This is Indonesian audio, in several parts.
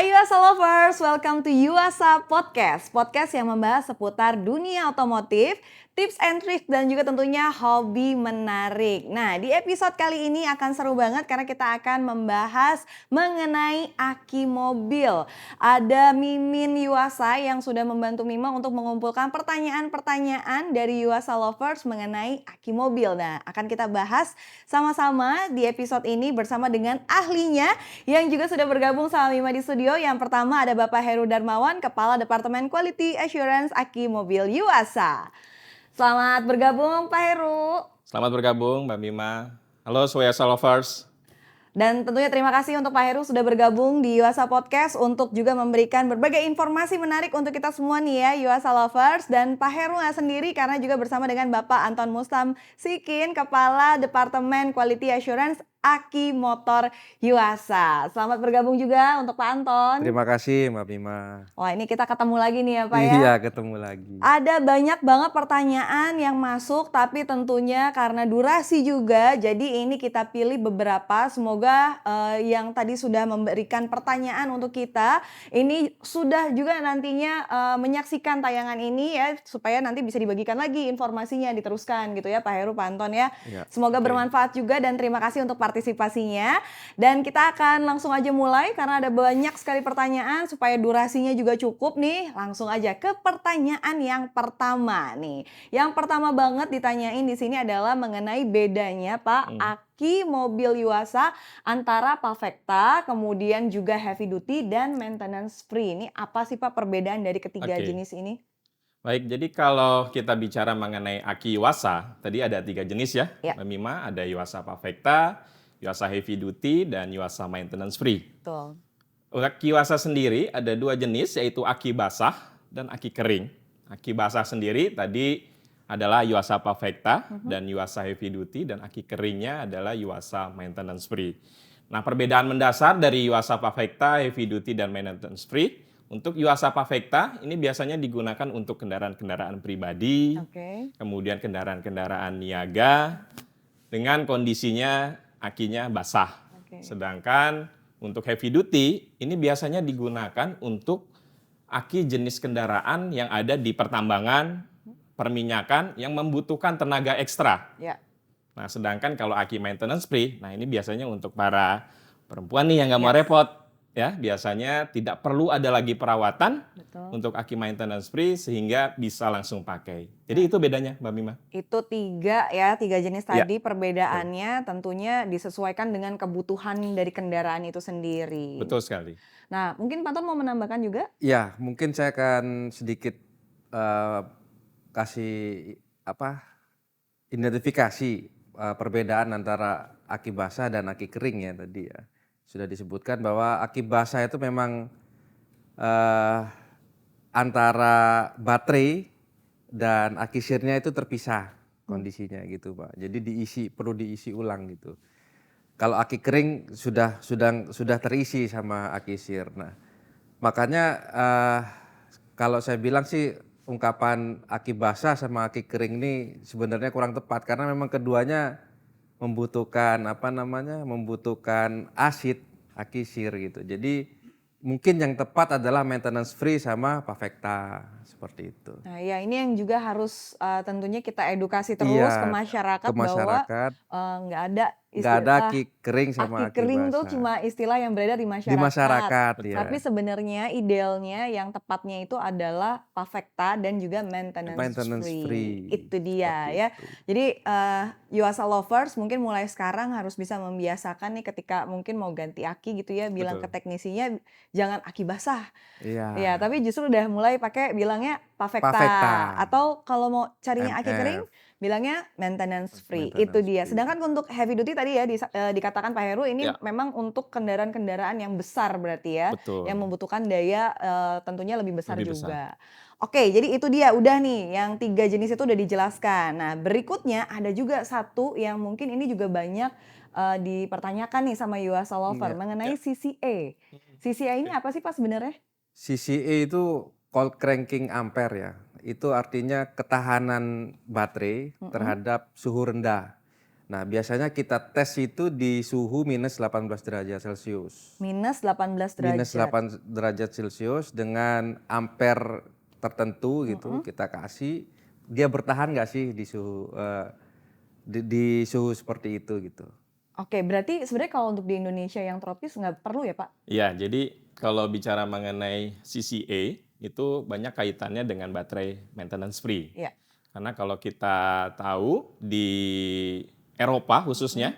Hai Yuasa Lovers, welcome to Yuasa Podcast. Podcast yang membahas seputar dunia otomotif, tips and trick dan juga tentunya hobi menarik. Nah, di episode kali ini akan seru banget karena kita akan membahas mengenai aki mobil. Ada Mimin Yuasa yang sudah membantu Mima untuk mengumpulkan pertanyaan-pertanyaan dari Yuasa Lovers mengenai aki mobil. Nah, akan kita bahas sama-sama di episode ini bersama dengan ahlinya yang juga sudah bergabung sama Mima di studio. Yang pertama ada Bapak Heru Darmawan, Kepala Departemen Quality Assurance Aki Mobil Yuasa. Selamat bergabung Pak Heru. Selamat bergabung Mbak Mima. Halo Yuasa Lovers. Dan tentunya terima kasih untuk Pak Heru sudah bergabung di Yuasa Podcast untuk juga memberikan berbagai informasi menarik untuk kita semua nih ya Yuasa Lovers. Dan Pak Heru nggak sendiri karena juga bersama dengan Bapak Anton Mustam Sikin, Kepala Departemen Quality Assurance Aki Motor Yuasa. Selamat bergabung juga untuk Pak Anton. Terima kasih Mbak Bima. Wah, ini kita ketemu lagi nih ya Pak ya. Iya, ketemu lagi. Ada banyak banget pertanyaan yang masuk, tapi tentunya karena durasi juga, jadi ini kita pilih beberapa. Semoga yang tadi sudah memberikan pertanyaan untuk kita, ini sudah juga nantinya menyaksikan tayangan ini ya, supaya nanti bisa dibagikan lagi informasinya, diteruskan gitu ya Pak Heru, Pak Anton ya. Semoga bermanfaat juga dan terima kasih untuk partisipasinya. Dan kita akan langsung aja mulai karena ada banyak sekali pertanyaan, supaya durasinya juga cukup nih. Langsung aja ke pertanyaan yang pertama nih. Yang pertama banget ditanyain di sini adalah mengenai bedanya Pak aki mobil Yuasa antara Pavecta, kemudian juga heavy duty dan maintenance free. Ini apa sih Pak perbedaan dari ketiga jenis ini? Baik, jadi kalau kita bicara mengenai aki Yuasa, tadi ada 3 jenis ya, Mbak Mima. Ada Yuasa Pavecta, Yuasa heavy duty, dan Yuasa maintenance free. Betul. Aki Yuasa sendiri ada 2 jenis, yaitu aki basah dan aki kering. Aki basah sendiri tadi adalah Yuasa Pavecta dan Yuasa heavy duty, dan aki keringnya adalah Yuasa maintenance free. Nah, perbedaan mendasar dari Yuasa Pavecta, heavy duty, dan maintenance free. Untuk Yuasa Pavecta ini biasanya digunakan untuk kendaraan-kendaraan pribadi, kemudian kendaraan-kendaraan niaga dengan kondisinya akinya basah. Sedangkan untuk heavy duty ini biasanya digunakan untuk aki jenis kendaraan yang ada di pertambangan, perminyakan yang membutuhkan tenaga ekstra. Nah, sedangkan kalau aki maintenance free, nah ini biasanya untuk para perempuan nih yang nggak mau repot. Ya, biasanya tidak perlu ada lagi perawatan untuk aki maintenance free sehingga bisa langsung pakai. Jadi itu bedanya Mbak Mima. Itu 3 jenis tadi perbedaannya tentunya disesuaikan dengan kebutuhan dari kendaraan itu sendiri. Betul sekali. Nah, mungkin Pak Anton mau menambahkan juga? Ya, mungkin saya akan sedikit kasih identifikasi perbedaan antara aki basah dan aki kering ya tadi ya. Sudah disebutkan bahwa aki basah itu memang antara baterai dan aki sirnya itu terpisah kondisinya gitu Pak. Jadi perlu diisi ulang gitu. Kalau aki kering sudah terisi sama aki sir. Nah, makanya kalau saya bilang sih ungkapan aki basah sama aki kering ini sebenarnya kurang tepat karena memang keduanya membutuhkan asid aki sir gitu. Jadi mungkin yang tepat adalah maintenance free sama Pavecta seperti itu. Nah, ya ini yang juga harus tentunya kita edukasi terus ke masyarakat bahwa nggak ada aki kering sama aki kering basah. tuh cuma istilah yang beredar di masyarakat. Ya. Tapi sebenarnya idealnya yang tepatnya itu adalah Pavecta dan juga maintenance free. Itu dia ya. Jadi Yuasa Lovers mungkin mulai sekarang harus bisa membiasakan nih ketika mungkin mau ganti aki gitu ya, bilang ke teknisinya jangan aki basah. Ya, tapi justru udah mulai pakai bilangnya Pavecta. Atau kalau mau carinya aki kering bilangnya maintenance free. Itu dia. Sedangkan untuk heavy duty tadi ya dikatakan Pak Heru ini memang untuk kendaraan-kendaraan yang besar berarti ya. Yang membutuhkan daya tentunya lebih besar juga. Oke, jadi itu dia udah nih yang 3 jenis itu udah dijelaskan. Nah, berikutnya ada juga satu yang mungkin ini juga banyak dipertanyakan nih sama Yuasa Lover mengenai CCA. CCA ini apa sih Pak sebenarnya? CCA itu cold cranking ampere ya. Itu artinya ketahanan baterai terhadap suhu rendah. Nah, biasanya kita tes itu di suhu minus 18 derajat Celcius. Minus 18 Minus derajat. 8 derajat Celcius dengan ampere tertentu gitu kita kasih. Dia bertahan nggak sih di suhu di suhu seperti itu gitu. Oke, berarti sebenarnya kalau untuk di Indonesia yang tropis nggak perlu ya Pak? Ya, jadi kalau bicara mengenai CCA itu banyak kaitannya dengan baterai maintenance free. Iya. Karena kalau kita tahu di Eropa khususnya,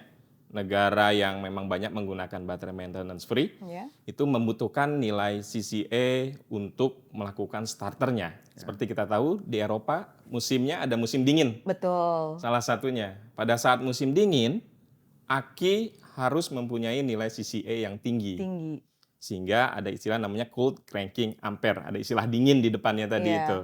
negara yang memang banyak menggunakan baterai maintenance free, Ya. itu membutuhkan nilai CCA untuk melakukan starternya. Seperti kita tahu di Eropa musimnya ada musim dingin. Betul. Salah satunya, pada saat musim dingin, aki harus mempunyai nilai CCA yang tinggi. Sehingga ada istilah namanya cold cranking ampere, ada istilah dingin di depannya tadi Iya. itu.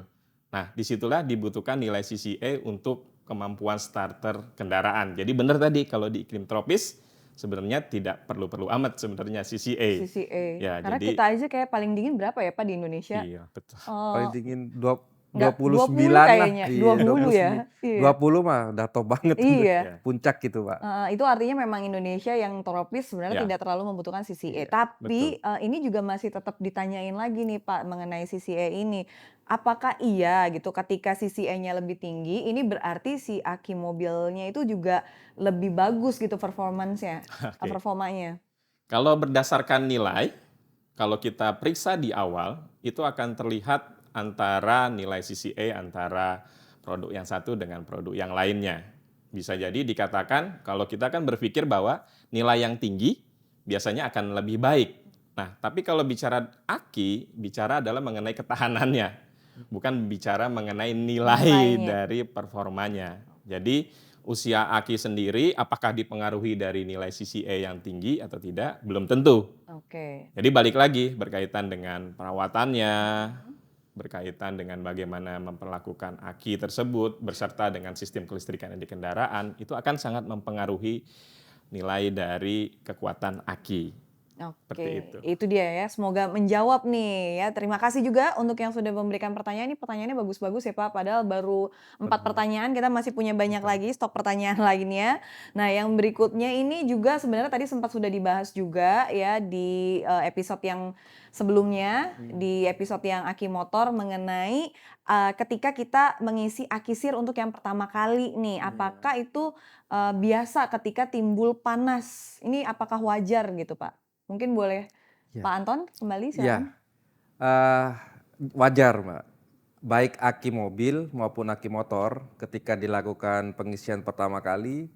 Nah, disitulah dibutuhkan nilai CCA untuk kemampuan starter kendaraan. Jadi benar tadi kalau di iklim tropis sebenarnya tidak perlu amat sebenarnya CCA. CCA. Ya, Karena jadi kita aja kayak paling dingin berapa ya Pak di Indonesia? iya, betul. Paling dingin Nggak, 29 20 lah. kayaknya. Iya, 20 ya. Iya. 20 mah udah top banget. Iya. Puncak gitu, Pak. Itu artinya memang Indonesia yang tropis sebenarnya Ya. tidak terlalu membutuhkan CCA. Iya, Tapi ini juga masih tetap ditanyain lagi nih Pak mengenai CCA ini. Apakah iya gitu ketika CCA-nya lebih tinggi, ini berarti si aki mobilnya itu juga lebih bagus gitu performanya? Kalau berdasarkan nilai, kalau kita periksa di awal, itu akan terlihat antara nilai CCA antara produk yang satu dengan produk yang lainnya. Bisa jadi dikatakan kalau kita kan berpikir bahwa nilai yang tinggi biasanya akan lebih baik. Nah, tapi kalau bicara aki, bicara adalah mengenai ketahanannya, bukan bicara mengenai nilai dari performanya. Jadi usia aki sendiri apakah dipengaruhi dari nilai CCA yang tinggi atau tidak, belum tentu. Oke. Jadi balik lagi berkaitan dengan perawatannya, berkaitan dengan bagaimana memperlakukan aki tersebut berserta dengan sistem kelistrikan di kendaraan, itu akan sangat mempengaruhi nilai dari kekuatan aki. Oke, itu dia ya. Semoga menjawab nih ya. Terima kasih juga untuk yang sudah memberikan pertanyaan. Ini pertanyaannya bagus-bagus ya Pak. Padahal baru 4 pertanyaan, kita masih punya banyak lagi stok pertanyaan lainnya. Nah, yang berikutnya ini juga sebenarnya tadi sempat sudah dibahas juga ya di episode yang sebelumnya, di episode yang aki motor mengenai ketika kita mengisi aki sir untuk yang pertama kali nih. Apakah itu biasa ketika timbul panas? Ini apakah wajar gitu Pak? Mungkin boleh Pak Anton kembali silakan. Wajar, Mbak. Baik aki mobil maupun aki motor ketika dilakukan pengisian pertama kali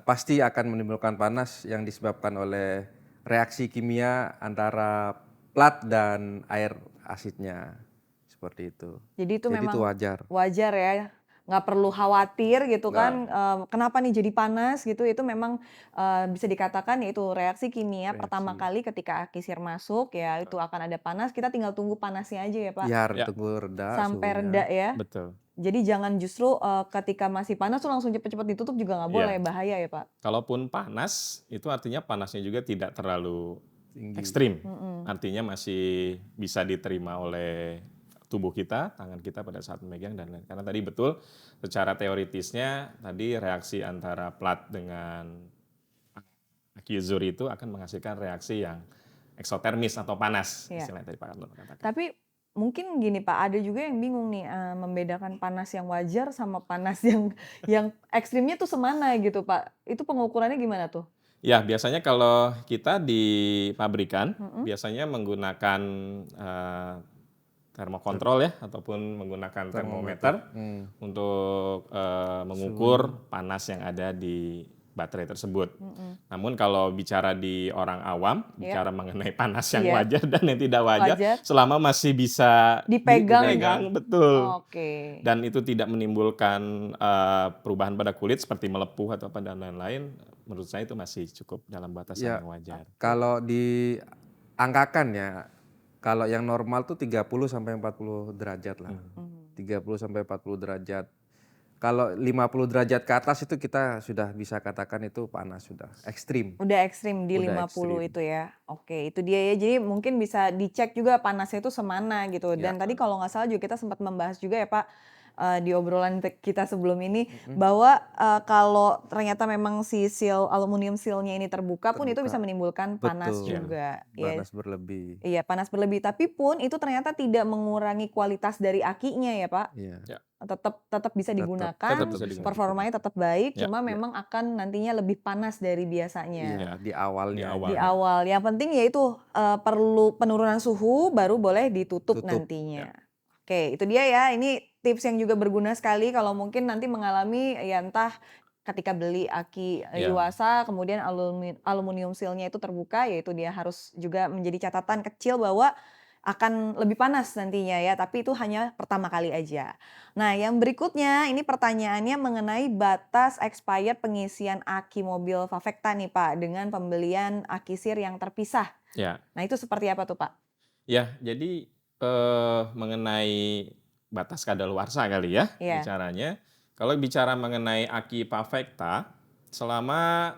pasti akan menimbulkan panas yang disebabkan oleh reaksi kimia antara plat dan air asidnya. Seperti itu. Jadi itu memang itu wajar. Wajar ya. Nggak perlu khawatir gitu kan, kenapa nih jadi panas gitu, itu memang bisa dikatakan yaitu reaksi kimia pertama kali ketika aki sir masuk ya, itu akan ada panas, kita tinggal tunggu panasnya aja ya Pak. Tunggu reda sampai suhunya. reda ya. Betul. Jadi jangan justru ketika masih panas tuh langsung cepet-cepet ditutup juga nggak boleh, bahaya ya Pak. Kalaupun panas, itu artinya panasnya juga tidak terlalu ekstrim. Artinya masih bisa diterima oleh tubuh kita, tangan kita pada saat memegang dan lain. Karena tadi betul, secara teoritisnya tadi reaksi antara plat dengan aki uzur itu akan menghasilkan reaksi yang eksotermis atau panas, istilahnya tadi Pak Anton katakan. Tapi mungkin gini Pak, ada juga yang bingung nih membedakan panas yang wajar sama panas yang ekstrimnya tuh semana gitu Pak. Itu pengukurannya gimana tuh? Ya, biasanya kalau kita di pabrikan, biasanya menggunakan termokontrol ya, ataupun menggunakan termometer untuk mengukur panas yang ada di baterai tersebut. Namun kalau bicara di orang awam, bicara mengenai panas yang wajar dan yang tidak wajar, selama masih bisa dipegang, betul. Dan itu tidak menimbulkan perubahan pada kulit seperti melepuh atau apa dan lain-lain, menurut saya itu masih cukup dalam batasan yang wajar. Kalau diangkakan ya, kalau yang normal tuh 30 sampai 40 derajat lah. 30 sampai 40 derajat. Kalau 50 derajat ke atas itu kita sudah bisa katakan itu panas, sudah ekstrim. Udah ekstrim di 50 itu ya. Oke, itu dia ya. Jadi mungkin bisa dicek juga panasnya itu semana gitu. Dan tadi kalau nggak salah juga kita sempat membahas juga ya Pak, di obrolan kita sebelum ini bahwa kalau ternyata memang si aluminium sealnya ini terbuka pun itu bisa menimbulkan panas Betul. juga. Ya. Panas berlebih. Iya, panas berlebih. Tapi pun itu ternyata tidak mengurangi kualitas dari akinya ya Pak. Iya. Ya. Tetap bisa digunakan, tetap bisa digunakan. performanya tetap baik, Ya. cuma memang akan nantinya lebih panas dari biasanya. Iya, di awalnya. Di Di awal. Yang penting yaitu perlu penurunan suhu baru boleh ditutup Tutup. nantinya. Oke, itu dia ya. Ini tips yang juga berguna sekali kalau mungkin nanti mengalami ya entah ketika beli aki Yuasa kemudian aluminium sealnya itu terbuka, yaitu dia harus juga menjadi catatan kecil bahwa akan lebih panas nantinya ya, tapi itu hanya pertama kali aja. Nah, yang berikutnya ini pertanyaannya mengenai batas expired pengisian aki mobil Favecta nih Pak, dengan pembelian aki sir yang terpisah. Ya. Nah, itu seperti apa tuh Pak? Ya, jadi mengenai batas kadaluarsa kali ya bicaranya. Kalau bicara mengenai aki Favecta, selama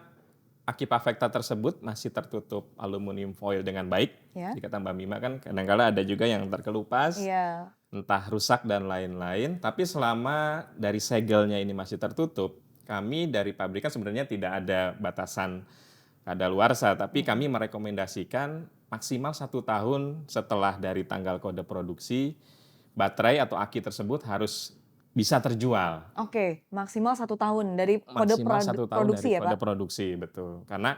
aki Favecta tersebut masih tertutup aluminium foil dengan baik, jika tambah Mima kan kadang-kala ada juga yang terkelupas, entah rusak dan lain-lain. Tapi selama dari segelnya ini masih tertutup, kami dari pabrikan sebenarnya tidak ada batasan kadaluarsa, tapi kami merekomendasikan maksimal 1 tahun setelah dari tanggal kode produksi, baterai atau aki tersebut harus bisa terjual. Oke, maksimal 1 tahun dari kode produksi ya Pak? Kode produksi, betul. Karena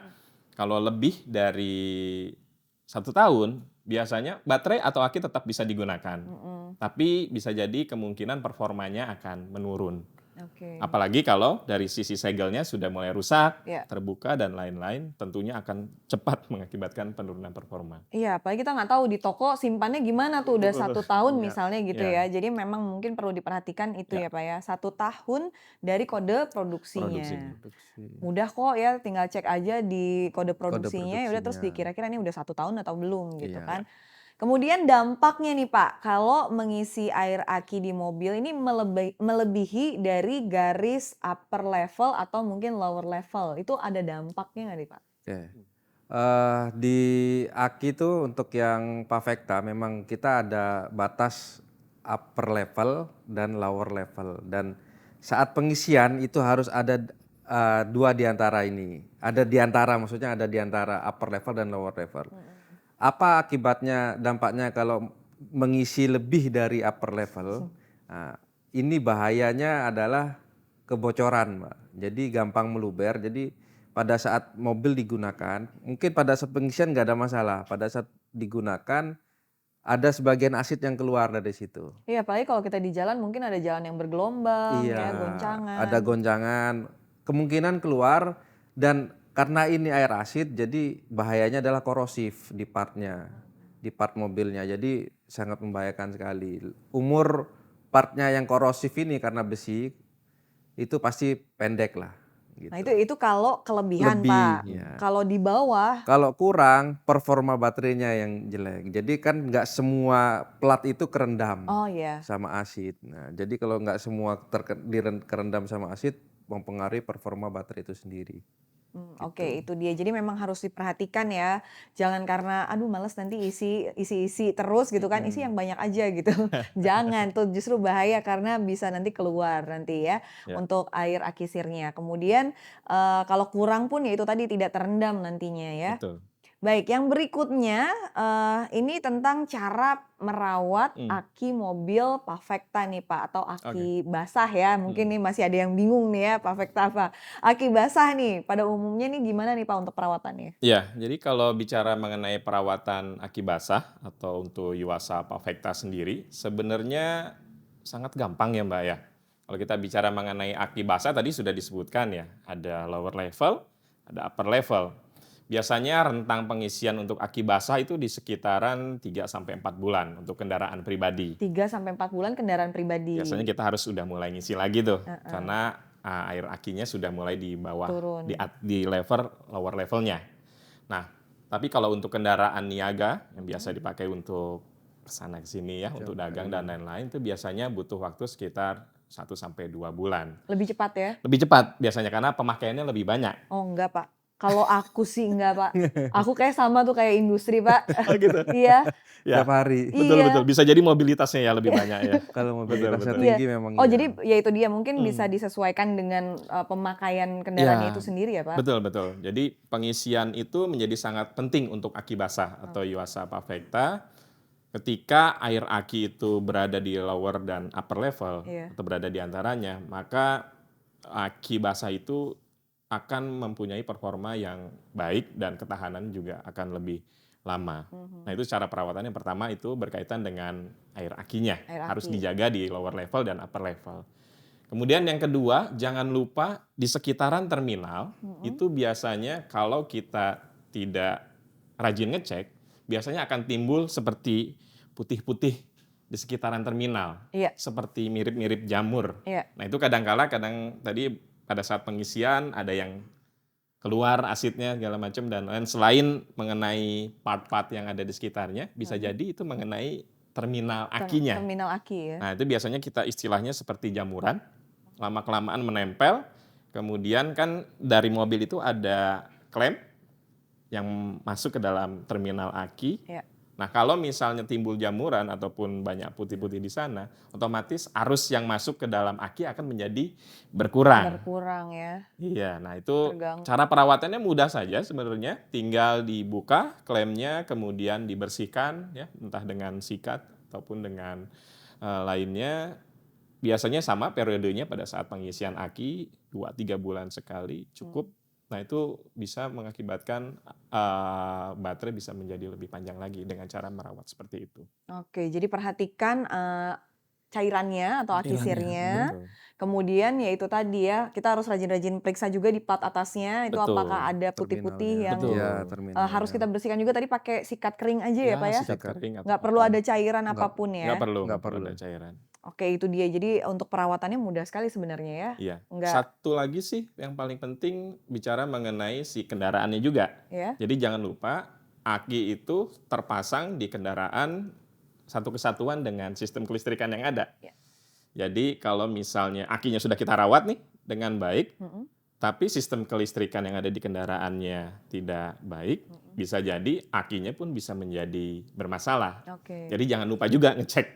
kalau lebih dari 1 tahun, biasanya baterai atau aki tetap bisa digunakan. Tapi bisa jadi kemungkinan performanya akan menurun. Apalagi kalau dari sisi segelnya sudah mulai rusak, terbuka dan lain-lain, tentunya akan cepat mengakibatkan penurunan performa. Iya, apalagi kita nggak tahu di toko simpannya gimana tuh, udah 1 tahun misalnya gitu ya. Jadi memang mungkin perlu diperhatikan itu ya Pak ya, 1 tahun dari kode produksinya. Mudah kok ya, tinggal cek aja di kode produksinya, ya udah terus dikira-kira ini udah 1 tahun atau belum gitu kan. Kemudian dampaknya nih Pak, kalau mengisi air aki di mobil ini melebihi dari garis upper level atau mungkin lower level, itu ada dampaknya nggak nih Pak? Di aki itu untuk yang Favecta memang kita ada batas upper level dan lower level, dan saat pengisian itu harus ada 2 di antara ini. Ada di antara, maksudnya ada di antara upper level dan lower level. Apa akibatnya, dampaknya kalau mengisi lebih dari upper level? Nah, ini bahayanya adalah kebocoran, Mbak. Jadi gampang meluber. Jadi pada saat mobil digunakan, mungkin pada saat pengisian nggak ada masalah. Pada saat digunakan, ada sebagian asid yang keluar dari situ. Iya, apalagi kalau kita di jalan mungkin ada jalan yang bergelombang, ya, goncangan. Ada goncangan, kemungkinan keluar, dan karena ini air asid, jadi bahayanya adalah korosif di partnya, di part mobilnya. Jadi sangat membahayakan sekali. Umur partnya yang korosif ini karena besi, itu pasti pendek lah. Gitu. Nah itu kalau kelebihan Pak. Ya. Kalau di bawah? Kalau kurang, performa baterainya yang jelek. Jadi kan nggak semua plat itu kerendam sama asid. Nah, jadi kalau nggak semua kerendam sama asid, mempengaruhi performa baterai itu sendiri. Oke, itu dia. Jadi memang harus diperhatikan ya. Jangan karena aduh males nanti isi terus gitu kan. Isi yang banyak aja gitu. Jangan, tuh justru bahaya karena bisa nanti keluar nanti ya untuk air aki sirnya. Kemudian kalau kurang pun ya itu tadi tidak terendam nantinya ya. Betul. Baik, yang berikutnya ini tentang cara merawat aki mobil Favecta nih Pak, atau aki basah ya. Mungkin nih masih ada yang bingung nih ya Favecta apa. Aki basah nih pada umumnya nih gimana nih Pak untuk perawatannya? Ya, jadi kalau bicara mengenai perawatan aki basah atau untuk Yuasa Favecta sendiri, sebenarnya sangat gampang ya Mbak ya. Kalau kita bicara mengenai aki basah tadi sudah disebutkan ya, ada lower level, ada upper level. Biasanya rentang pengisian untuk aki basah itu di sekitaran 3-4 bulan untuk kendaraan pribadi. 3-4 bulan kendaraan pribadi. Biasanya kita harus sudah mulai ngisi lagi tuh, karena air akinya sudah mulai di bawah, di level lower levelnya. Nah, tapi kalau untuk kendaraan niaga yang biasa dipakai untuk kesana kesini ya, untuk dagang dan lain-lain, itu biasanya butuh waktu sekitar 1-2 bulan. Lebih cepat ya? Lebih cepat biasanya karena pemakaiannya lebih banyak. Oh enggak Pak. Kalau aku sih enggak, Pak. Aku kayak sama tuh kayak industri, Pak. Oh gitu. Iya, Ya, Tiap hari. betul iya, betul. Bisa jadi mobilitasnya ya lebih banyak ya. Kalau Betul mobilitasnya betul. iya. tinggi memang Oh, iya. jadi ya itu dia mungkin bisa Hmm. disesuaikan dengan pemakaian kendaraannya Ya, itu sendiri ya, Pak? betul betul. Jadi pengisian itu menjadi sangat penting untuk aki basah atau Yuasa Perfecta. Ketika air aki itu berada di lower dan upper level Iya. atau berada di antaranya, maka aki basah itu akan mempunyai performa yang baik dan ketahanan juga akan lebih lama. Nah, itu cara perawatan yang pertama itu berkaitan dengan air akinya. Air Harus aki. dijaga di lower level dan upper level. Kemudian yang kedua, jangan lupa di sekitaran terminal itu biasanya kalau kita tidak rajin ngecek, biasanya akan timbul seperti putih-putih di sekitaran terminal. Iya. Seperti mirip-mirip jamur. Iya. Nah, itu kadang tadi pada saat pengisian ada yang keluar asidnya segala macam dan lain selain mengenai part-part yang ada di sekitarnya, bisa jadi itu mengenai terminal akinya. Terminal aki ya. Nah, itu biasanya kita istilahnya seperti jamuran, lama-kelamaan menempel, kemudian kan dari mobil itu ada klem yang masuk ke dalam terminal aki. Iya. Nah, kalau misalnya timbul jamuran ataupun banyak putih-putih di sana, otomatis arus yang masuk ke dalam aki akan menjadi berkurang. Berkurang ya. Iya, nah itu Terganggu. cara perawatannya mudah saja sebenarnya, tinggal dibuka klemnya, kemudian dibersihkan ya, entah dengan sikat ataupun dengan lainnya. Biasanya sama periodenya pada saat pengisian aki 2-3 bulan sekali cukup. Nah, itu bisa mengakibatkan baterai bisa menjadi lebih panjang lagi dengan cara merawat seperti itu. Oke, jadi perhatikan cairannya atau aki sirnya. Betul. Kemudian ya itu tadi ya, kita harus rajin-rajin periksa juga di plat atasnya itu Betul. apakah ada putih-putih Terminalnya. yang Betul. Iya, terminalnya. harus kita bersihkan juga tadi pakai sikat kering aja ya, Pak ya? sikat kering atau Nggak perlu cotton. ada cairan apapun ya? Nggak perlu Nggak perlu. ada cairan. Oke, itu dia. Jadi untuk perawatannya mudah sekali sebenarnya ya. Iya. Nggak, Satu lagi sih yang paling penting bicara mengenai si kendaraannya juga. ya. Jadi jangan lupa aki itu terpasang di kendaraan satu kesatuan dengan sistem kelistrikan yang ada. Ya. Jadi kalau misalnya akinya sudah kita rawat nih dengan baik, Mm-mm. tapi sistem kelistrikan yang ada di kendaraannya tidak baik, bisa jadi akinya pun bisa menjadi bermasalah. Oke. Jadi jangan lupa juga ngecek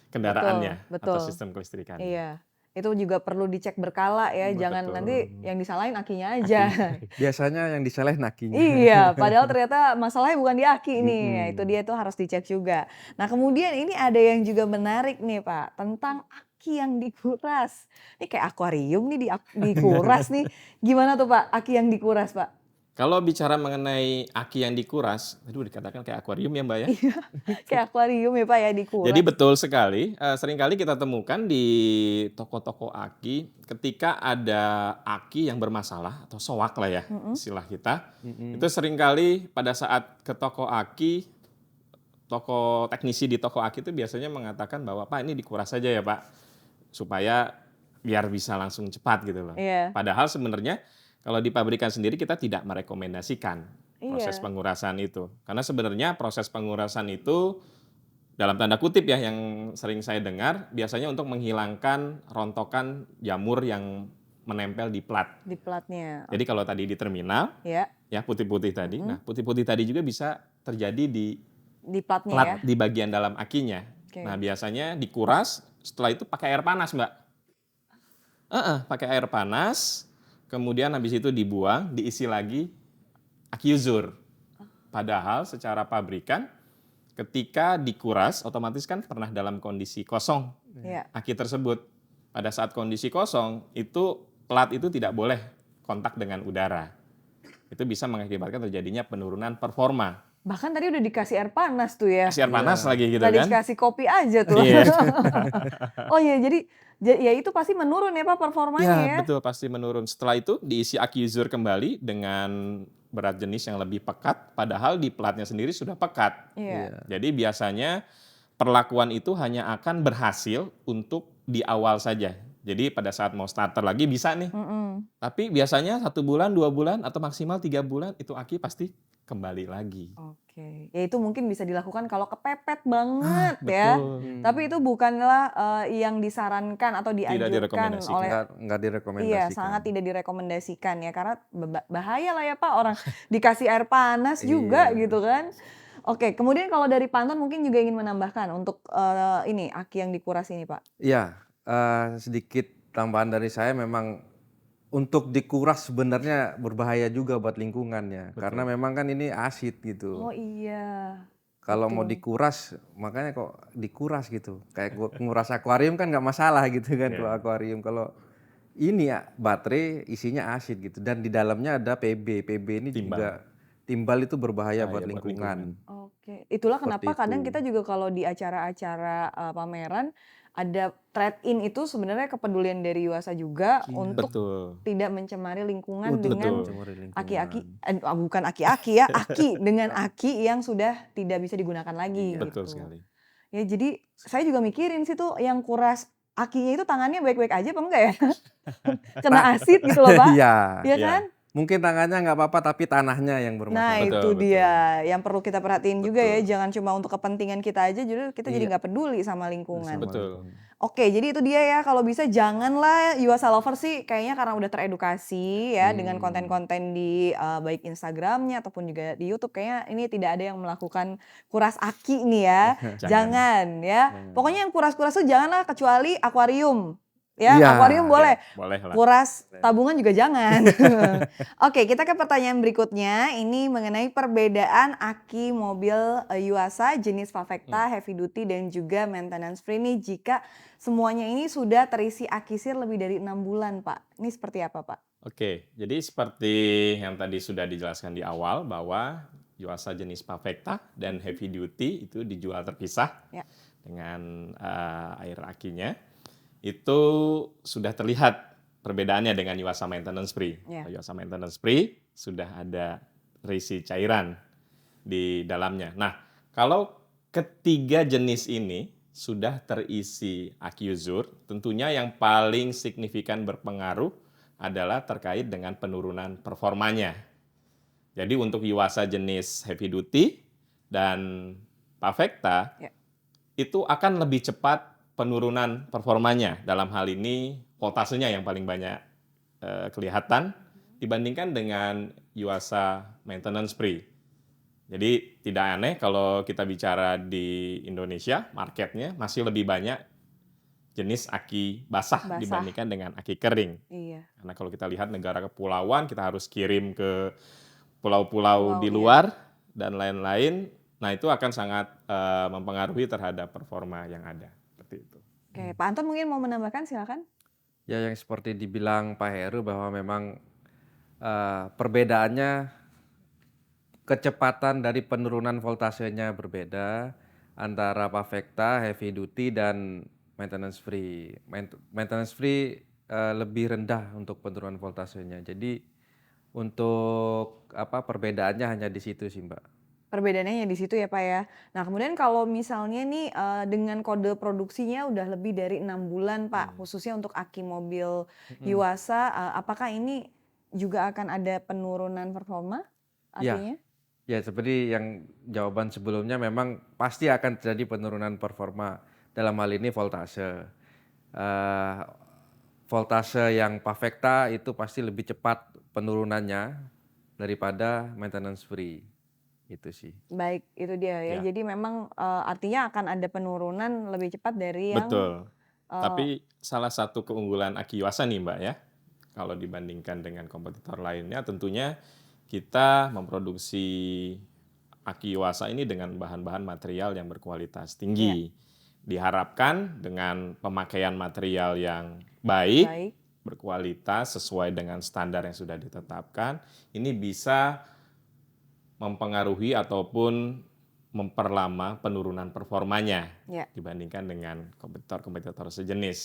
kendaraannya Betul. atau sistem kelistrikannya. Iya. Itu juga perlu dicek berkala ya. Jangan Betul. nanti yang disalahin akinya aja. Biasanya yang disalahin akinya. Iya, padahal ternyata masalahnya bukan di aki nih. Mm-mm. Ya, itu dia tuh harus dicek juga. Nah, kemudian ini ada yang juga menarik nih, Pak, tentang aki yang dikuras. Ini kayak akuarium nih dikuras nih. Gimana tuh, Pak, aki yang dikuras, Pak? Kalau bicara mengenai aki yang dikuras, aduh dikatakan kayak akuarium ya Mbak ya. Kayak akuarium ya, Pak, ya dikuras. Jadi betul sekali, seringkali kita temukan di toko-toko aki ketika ada aki yang bermasalah atau soak lah ya istilah kita. Itu seringkali pada saat ke toko aki, toko teknisi di toko aki itu biasanya mengatakan bahwa Pak ini dikuras saja ya Pak, supaya biar bisa langsung cepat gitu loh. Iya. Padahal sebenarnya kalau di pabrikan sendiri kita tidak merekomendasikan proses Iya. pengurasan itu. Karena sebenarnya proses pengurasan itu dalam tanda kutip ya yang sering saya dengar biasanya untuk menghilangkan rontokan jamur yang menempel di plat. Di platnya. Jadi kalau tadi di terminal Ya, ya putih-putih tadi. Nah, putih-putih tadi juga bisa terjadi di di platnya plat ya. di bagian dalam akinya. Oke. Nah, biasanya dikuras, setelah itu pakai air panas, Mbak. Pakai air panas, kemudian habis itu dibuang, diisi lagi aki uzur. Padahal secara pabrikan ketika dikuras otomatis kan pernah dalam kondisi kosong Iya. aki tersebut. Pada saat kondisi kosong itu plat itu tidak boleh kontak dengan udara. Itu bisa mengakibatkan terjadinya penurunan performa. Bahkan tadi udah dikasih air panas tuh ya. Air panas lagi gitu Tadi kan. dikasih kopi aja tuh. Iya. Oh iya, jadi ya itu pasti menurun ya, Pak, performanya ya. Ya, betul pasti menurun. Setelah itu diisi aki uzur kembali dengan berat jenis yang lebih pekat, padahal di platnya sendiri sudah pekat. Iya. Jadi biasanya perlakuan itu hanya akan berhasil untuk di awal saja. Jadi pada saat mau starter lagi bisa nih. Mm-mm. Tapi biasanya 1 bulan, 2 bulan, atau maksimal 3 bulan itu aki pasti kembali lagi. Oke, ya itu mungkin bisa dilakukan kalau kepepet banget ya. Betul. Tapi itu bukanlah yang disarankan atau Tidak dianjurkan direkomendasikan. oleh Nggak iya, direkomendasikan. sangat tidak direkomendasikan ya karena bahaya lah ya Pak orang dikasih air panas juga Iya. gitu kan. Oke, kemudian kalau dari Pantun mungkin juga ingin menambahkan untuk ini aki yang dikuras ini Pak. Iya, sedikit tambahan dari saya memang untuk dikuras sebenarnya berbahaya juga buat lingkungannya. Karena memang kan ini asid gitu. Oh iya, Kalau mau betul. dikuras, makanya kok dikuras gitu. Kayak nguras akuarium kan nggak masalah gitu kan kalau akuarium. Kalau ini ya baterai isinya asid gitu. Dan di dalamnya ada PB. PB ini juga timbal itu berbahaya buat lingkungan. Oke, itulah Seperti kenapa kadang itu. kita juga kalau di acara-acara pameran ada trade-in itu sebenarnya kepedulian dari Yuasa juga untuk Betul. tidak mencemari lingkungan Untuk dengan mencemari lingkungan. aki-aki, bukan aki-aki ya, aki dengan aki yang sudah tidak bisa digunakan lagi Betul gitu. sekali. Ya jadi saya juga mikirin sih tuh yang kuras akinya itu tangannya baik-baik aja apa enggak ya? Kena asid gitu loh Pak, Iya. ya kan? Mungkin tangannya nggak apa-apa tapi tanahnya yang Nah bermasalah. itu Betul, dia yang perlu kita perhatiin juga ya, Betul. jangan cuma untuk kepentingan kita aja, jadi kita jadi Iya. nggak peduli sama lingkungan. Sama Betul. lingkungan. Oke, jadi itu dia ya, kalau bisa janganlah Yuasa Lover sih kayaknya karena udah teredukasi ya dengan konten-konten di baik Instagramnya ataupun juga di YouTube, kayaknya ini tidak ada yang melakukan kuras aki nih ya. Jangan ya. Pokoknya yang kuras-kuras tuh janganlah kecuali akuarium. Ya, Iya. akuarium boleh. Boleh lah. Kuras tabungan juga jangan. Oke, kita ke pertanyaan berikutnya. Ini mengenai perbedaan aki mobil Yuasa jenis Pavecta, heavy duty dan juga maintenance free nih jika semuanya ini sudah terisi aki sir lebih dari 6 bulan, Pak. Ini seperti apa, Pak? Oke, jadi seperti yang tadi sudah dijelaskan di awal bahwa Yuasa jenis Pavecta dan heavy duty itu dijual terpisah Ya. dengan air akinya. Itu sudah terlihat perbedaannya dengan Yuasa maintenance free. Ya. Kalau Yuasa maintenance free sudah ada terisi cairan di dalamnya. Nah, kalau ketiga jenis ini sudah terisi aki uzur, tentunya yang paling signifikan berpengaruh adalah terkait dengan penurunan performanya. Jadi untuk Yuasa jenis heavy duty dan Pavecta Ya. itu akan lebih cepat penurunan performanya. Dalam hal ini voltasenya yang paling banyak kelihatan dibandingkan dengan Yuasa maintenance free. Jadi tidak aneh kalau kita bicara di Indonesia, marketnya masih lebih banyak jenis aki basah dibandingkan dengan aki kering. Iya. Karena kalau kita lihat negara kepulauan, kita harus kirim ke pulau-pulau di Pulau, luar dan lain-lain. Nah itu akan sangat mempengaruhi terhadap performa yang ada. Seperti itu. Oke, Pak Anton mungkin mau menambahkan, silakan. Ya yang seperti dibilang Pak Heru bahwa memang perbedaannya kecepatan dari penurunan voltasenya berbeda antara Pavecta, heavy duty dan maintenance free. Maintenance free lebih rendah untuk penurunan voltasenya. Jadi untuk perbedaannya hanya di situ sih Mbak. Perbedaannya di situ ya Pak ya. Nah kemudian kalau misalnya nih dengan kode produksinya udah lebih dari 6 bulan Pak, khususnya untuk aki mobil Yuasa, apakah ini juga akan ada penurunan performa artinya? Ya seperti yang jawaban sebelumnya memang pasti akan terjadi penurunan performa dalam hal ini voltase. Voltase yang Pavecta itu pasti lebih cepat penurunannya daripada maintenance free. Itu sih. Baik, itu dia ya. Jadi memang artinya akan ada penurunan lebih cepat dari yang Betul. Tapi salah satu keunggulan aki Yuasa nih Mbak ya, kalau dibandingkan dengan kompetitor lainnya tentunya kita memproduksi aki Yuasa ini dengan bahan-bahan material yang berkualitas tinggi. Diharapkan dengan pemakaian material yang baik, berkualitas sesuai dengan standar yang sudah ditetapkan, ini bisa mempengaruhi ataupun memperlama penurunan performanya dibandingkan dengan kompetitor-kompetitor sejenis.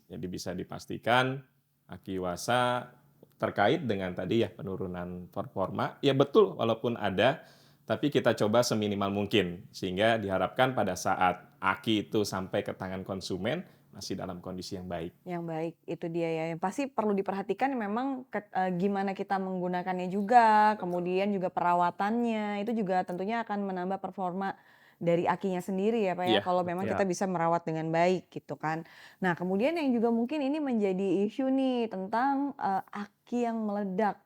Jadi bisa dipastikan aki Yuasa terkait dengan tadi ya penurunan performa, ya betul walaupun ada, tapi kita coba seminimal mungkin sehingga diharapkan pada saat aki itu sampai ke tangan konsumen masih dalam kondisi yang baik. Yang baik, itu dia ya. Yang pasti perlu diperhatikan memang gimana kita menggunakannya juga, kemudian juga perawatannya, itu juga tentunya akan menambah performa dari akinya sendiri ya Pak ya, Iya, kalau memang Ya, kita bisa merawat dengan baik gitu kan. Nah kemudian yang juga mungkin ini menjadi isu nih tentang aki yang meledak.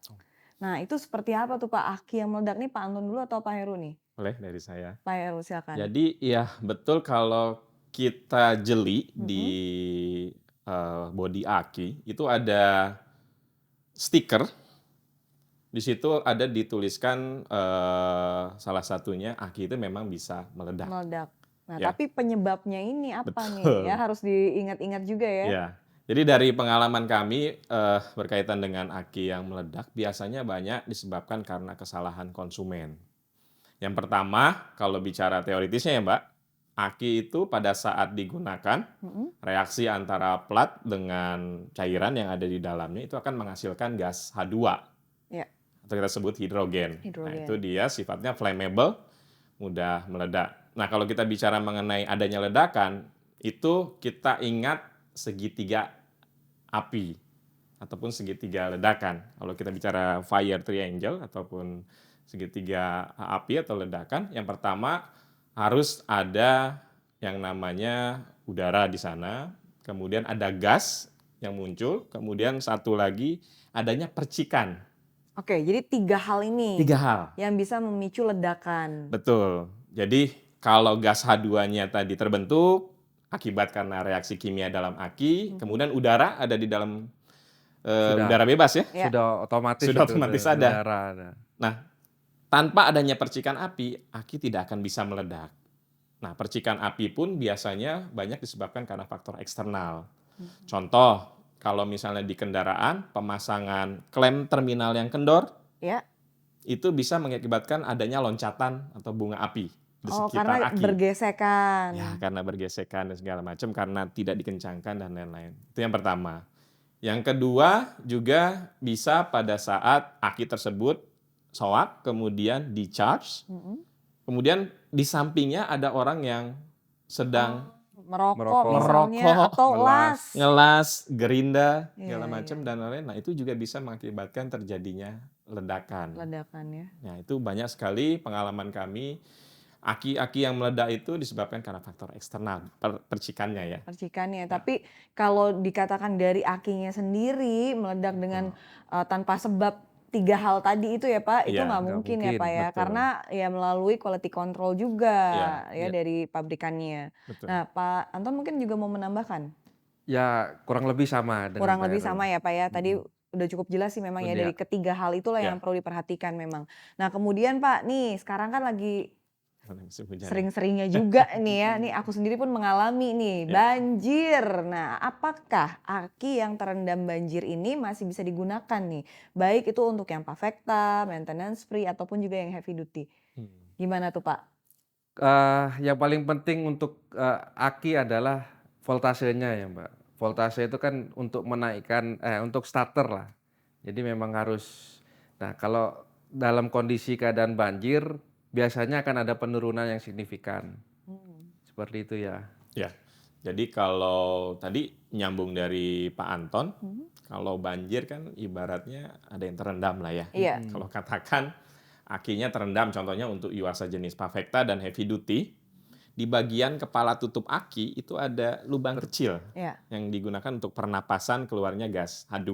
Nah itu seperti apa tuh Pak aki yang meledak nih, Pak Anton dulu atau Pak Heru nih? Boleh dari saya. Pak Heru silakan. Jadi ya betul kalau kita jeli di Mhm. body aki itu ada stiker. Di situ ada dituliskan salah satunya aki itu memang bisa meledak. Meledak. Nah Ya, tapi penyebabnya ini apa nih ya, betul. harus diingat-ingat juga ya. Ya. Jadi dari pengalaman kami berkaitan dengan aki yang meledak biasanya banyak disebabkan karena kesalahan konsumen. Yang pertama, kalau bicara teoritisnya ya Mbak, aki itu pada saat digunakan, Mhm. reaksi antara plat dengan cairan yang ada di dalamnya itu akan menghasilkan gas H2 Ya, atau kita sebut hidrogen. Nah, itu hidrogen. dia sifatnya flammable, mudah meledak. Nah, kalau kita bicara mengenai adanya ledakan, itu kita ingat segitiga api ataupun segitiga ledakan. Kalau kita bicara fire triangle ataupun segitiga api atau ledakan, yang pertama harus ada yang namanya udara di sana, kemudian ada gas yang muncul, kemudian satu lagi adanya percikan. Oke, jadi 3 hal ini Tiga hal. yang bisa memicu ledakan. Betul. Jadi kalau gas H2-nya tadi terbentuk akibat karena reaksi kimia dalam aki, kemudian udara ada di dalam sudah udara bebas ya. Ya, sudah otomatis Sudah itu otomatis ada. udara ada. Nah, tanpa adanya percikan api, aki tidak akan bisa meledak. Nah, percikan api pun biasanya banyak disebabkan karena faktor eksternal. Contoh, kalau misalnya di kendaraan, pemasangan klem terminal yang kendor, ya. itu bisa mengakibatkan adanya loncatan atau bunga api di Oh, sekitar karena aki. bergesekan. Ya, karena bergesekan dan segala macam, karena tidak dikencangkan dan lain-lain. Itu yang pertama. Yang kedua juga bisa pada saat aki tersebut soak, kemudian di-charge, Mhm. kemudian di sampingnya ada orang yang sedang Merokok Merokok. misalnya merokok, atau las. ngelas, gerinda, segala Iya, macam iya. dan lain-lain. Nah, itu juga bisa mengakibatkan terjadinya ledakan. Ledakan ya. Nah, itu banyak sekali pengalaman kami. Aki-aki yang meledak itu disebabkan karena faktor eksternal, percikannya ya. Percikannya. Tapi kalau dikatakan dari akinya sendiri meledak dengan tanpa sebab 3 hal tadi itu ya Pak, itu Iya, nggak nggak mungkin ya mungkin, Pak ya. betul. Karena ya melalui quality control juga Iya, ya Iya. dari pabrikannya. betul. Nah Pak Anton mungkin juga mau menambahkan? Ya kurang lebih sama dengan Kurang Pak lebih Heru. sama ya Pak ya. Tadi Mhm. udah cukup jelas sih memang ya Iya. dari ketiga hal itulah Ya. yang perlu diperhatikan memang. Nah kemudian Pak nih sekarang kan lagi Musim hujan ya. sering-seringnya juga nih ya, nih aku sendiri pun mengalami nih Ya. banjir. Nah apakah aki yang terendam banjir ini masih bisa digunakan nih? Baik itu untuk yang pavekta, maintenance free ataupun juga yang heavy duty. Gimana tuh Pak? Yang paling penting untuk aki adalah voltasenya ya Mbak. Voltase itu kan untuk menaikkan untuk starter lah. Jadi memang harus. Nah kalau dalam kondisi keadaan banjir biasanya akan ada penurunan yang signifikan. Seperti itu ya. Ya. Jadi kalau tadi nyambung dari Pak Anton, kalau banjir kan ibaratnya ada yang terendam lah ya. Iya. Kalau katakan akinya terendam, contohnya untuk Yuasa jenis pavekta dan heavy duty, di bagian kepala tutup aki itu ada lubang kecil Iya. yang digunakan untuk pernapasan keluarnya gas H2.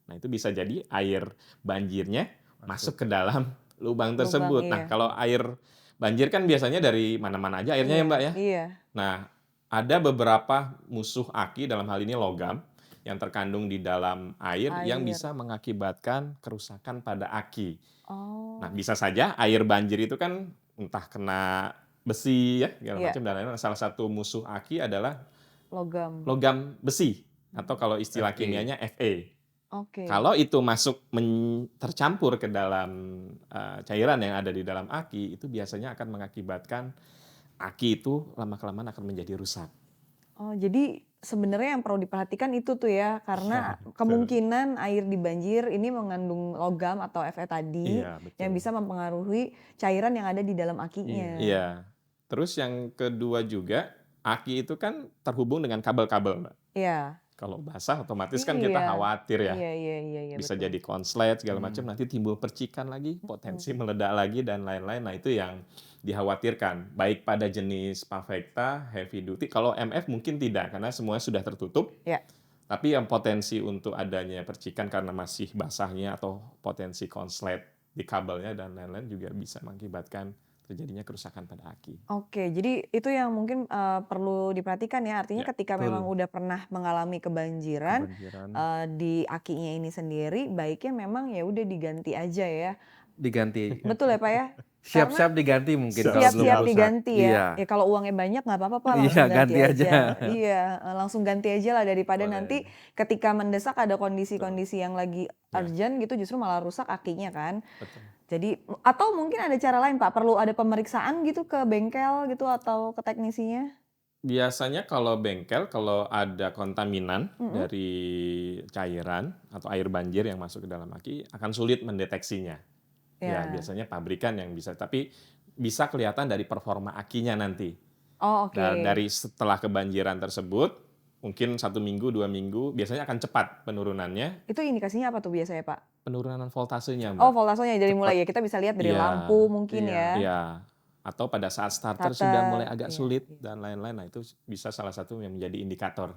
Nah itu bisa jadi air banjirnya masuk ke dalam lubang tersebut. Lubang, Nah iya. kalau air banjir kan biasanya dari mana-mana aja airnya ya Mbak ya. Iya. Nah ada beberapa musuh aki dalam hal ini logam yang terkandung di dalam air yang Air. bisa mengakibatkan kerusakan pada aki. Oh. Nah, bisa saja air banjir itu kan entah kena besi ya, segala Iya. macam dan lain-lain. Salah satu musuh aki adalah Logam. logam besi atau kalau istilah Fe. kimianya Fe. Oke. Kalau itu masuk tercampur ke dalam cairan yang ada di dalam aki, itu biasanya akan mengakibatkan aki itu lama-kelamaan akan menjadi rusak. Oh, jadi sebenarnya yang perlu diperhatikan itu tuh ya, karena Betul. kemungkinan air di banjir ini mengandung logam atau Fe tadi Iya, betul. yang bisa mempengaruhi cairan yang ada di dalam akinya. Iya. Terus yang kedua juga aki itu kan terhubung dengan kabel-kabel, Mbak. Iya. Kalau basah otomatis kan kita Iya. khawatir ya. Iya, Bisa betul. jadi konslet segala macam, nanti timbul percikan lagi, potensi meledak lagi dan lain-lain. Nah, itu yang dikhawatirkan. Baik pada jenis Pavekta, heavy duty. Kalau MF mungkin tidak karena semuanya sudah tertutup. Ya. Tapi yang potensi untuk adanya percikan karena masih basahnya atau potensi konslet di kabelnya dan lain-lain juga bisa mengakibatkan terjadinya kerusakan pada aki. Oke, jadi itu yang mungkin perlu diperhatikan ya. Artinya Ya, ketika betul. memang udah pernah mengalami kebanjiran Kebanjiran. di akinya ini sendiri, baiknya memang ya udah diganti aja ya. Diganti. Betul ya Pak ya? Siap-siap diganti mungkin kalau belum Siap-siap rusak. diganti ya. Iya. Ya kalau uangnya banyak nggak apa-apa Pak, Iya, langsung ganti ganti aja. aja. Iya, langsung ganti aja lah daripada Boleh. nanti ketika mendesak ada kondisi-kondisi yang lagi Ya. urgent gitu justru malah rusak akinya kan. Betul. Jadi atau mungkin ada cara lain Pak, perlu ada pemeriksaan gitu ke bengkel gitu atau ke teknisinya? Biasanya kalau bengkel, kalau ada kontaminan Mhm. dari cairan atau air banjir yang masuk ke dalam aki, akan sulit mendeteksinya. Ya, Ya. biasanya pabrikan yang bisa, tapi bisa kelihatan dari performa akinya nanti. Oh oke. Dari setelah kebanjiran tersebut, mungkin 1 minggu, 2 minggu, biasanya akan cepat penurunannya, Itu indikasinya apa tuh biasanya Pak? penurunan voltasenya, Oh Mbak. voltasenya dari mulai Cepat. ya kita bisa lihat dari Iya, lampu mungkin Iya. ya. iya. Atau pada saat starter sudah mulai agak Iya, sulit iya. dan lain-lain. Nah, itu bisa salah satu yang menjadi indikator.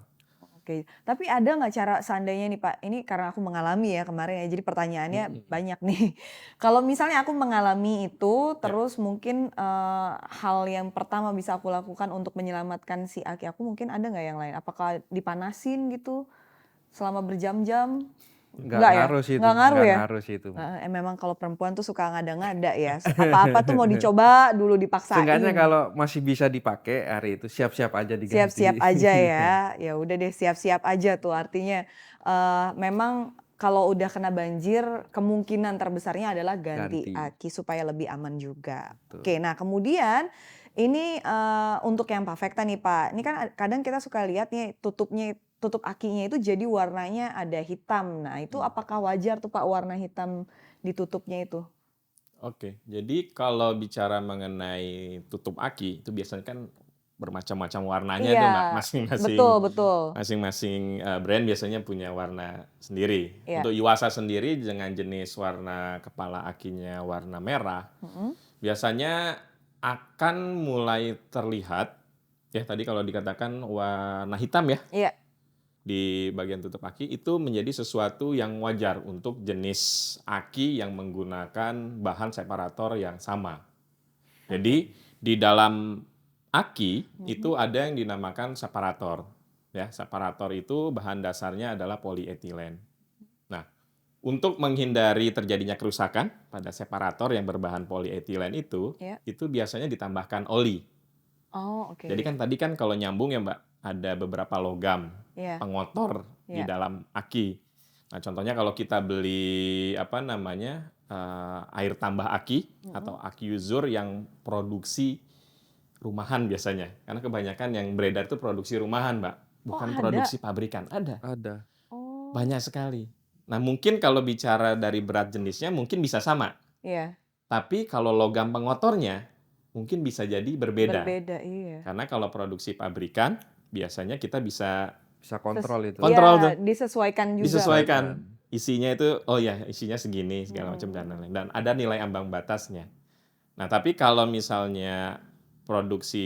Oke, tapi ada nggak cara seandainya nih Pak, ini karena aku mengalami ya kemarin ya, jadi pertanyaannya banyak nih. Kalau misalnya aku mengalami itu, terus mungkin hal yang pertama bisa aku lakukan untuk menyelamatkan si aki aku mungkin ada nggak yang lain? Apakah dipanasin gitu selama berjam-jam? Nggak Nggak ya? ngaruh sih itu. Nggak ngaruh Nggak ya? ngaruh sih itu. Memang kalau perempuan tuh suka ngada-ngada ya. Apa-apa tuh mau dicoba dulu dipaksain. Seenggaknya kalau masih bisa dipakai hari itu siap-siap aja diganti. Siap-siap aja ya. Ya udah deh siap-siap aja tuh artinya memang kalau udah kena banjir kemungkinan terbesarnya adalah ganti Ganti. aki supaya lebih aman juga. Betul. Oke, nah kemudian ini untuk yang Pavekta nih Pak. Ini kan kadang kita suka lihat nih tutup akinya itu jadi warnanya ada hitam. Nah, itu apakah wajar tuh Pak warna hitam di tutupnya itu? Oke, jadi kalau bicara mengenai tutup aki, itu biasanya kan bermacam-macam warnanya tuh, Mbak. Betul. Masing-masing brand biasanya punya warna sendiri. Iya. Untuk Yuasa sendiri dengan jenis warna kepala akinya warna merah, biasanya akan mulai terlihat, ya tadi kalau dikatakan warna hitam ya, Iya. di bagian tutup aki itu menjadi sesuatu yang wajar untuk jenis aki yang menggunakan bahan separator yang sama. Jadi di dalam aki itu ada yang dinamakan separator. Ya, separator itu bahan dasarnya adalah polietilen. Nah, untuk menghindari terjadinya kerusakan pada separator yang berbahan polietilen itu biasanya ditambahkan oli. Oh, oke. Jadi kan tadi kan kalau nyambung ya Mbak, ada beberapa logam pengotor di dalam aki. Nah, contohnya kalau kita beli air tambah aki atau aki uzur yang produksi rumahan biasanya. Karena kebanyakan yang beredar itu produksi rumahan, Mbak, bukan produksi pabrikan. Ada. Oh. Banyak sekali. Nah, mungkin kalau bicara dari berat jenisnya mungkin bisa sama. Iya. Tapi kalau logam pengotornya mungkin bisa jadi berbeda. Iya. Karena kalau produksi pabrikan biasanya kita bisa kontrol itu. Kontrol tuh. Disesuaikan juga. Disesuaikan. Isinya itu, oh ya isinya segini, segala macam dan lain-lain. Dan ada nilai ambang batasnya. Nah, tapi kalau misalnya produksi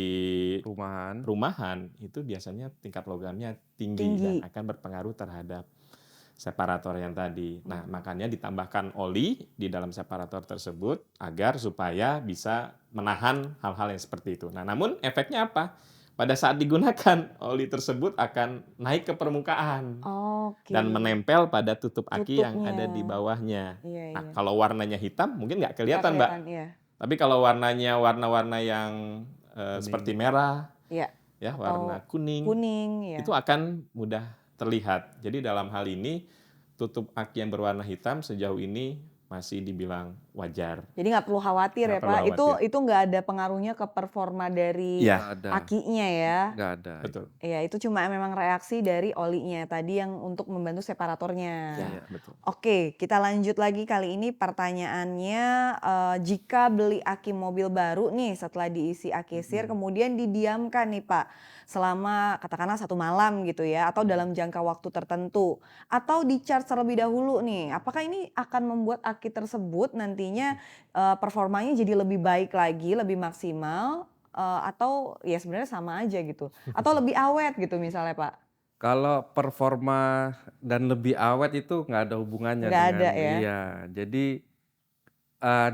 rumahan itu biasanya tingkat logamnya tinggi. Dan akan berpengaruh terhadap separator yang tadi. Nah, makanya ditambahkan oli di dalam separator tersebut agar supaya bisa menahan hal-hal yang seperti itu. Nah, namun efeknya apa? Pada saat digunakan, oli tersebut akan naik ke permukaan dan menempel pada tutup aki yang ada di bawahnya. Nah, kalau warnanya hitam mungkin nggak kelihatan, Mbak. Tapi kalau warnanya warna-warna yang seperti merah, warna kuning itu akan mudah terlihat. Jadi dalam hal ini tutup aki yang berwarna hitam sejauh ini masih dibilang wajar. Jadi nggak perlu khawatir Nggak ya perlu Pak, khawatir. itu nggak ada pengaruhnya ke performa dari Iya, Nggak ada, akinya ya? nggak ada. betul. Iya, itu cuma memang reaksi dari olinya tadi yang untuk membantu separatornya. Ya, Iya. betul. Oke, kita lanjut lagi kali ini pertanyaannya, jika beli aki mobil baru nih setelah diisi aki sir kemudian didiamkan nih Pak, selama katakanlah 1 malam gitu ya atau dalam jangka waktu tertentu, atau di-charge terlebih dahulu nih, apakah ini akan membuat aki tersebut nantinya, performanya jadi lebih baik lagi, lebih maksimal, atau ya sebenarnya sama aja gitu? Atau lebih awet gitu misalnya Pak? Kalau performa dan lebih awet itu nggak ada hubungannya Nggak ada dengan ya? iya. Jadi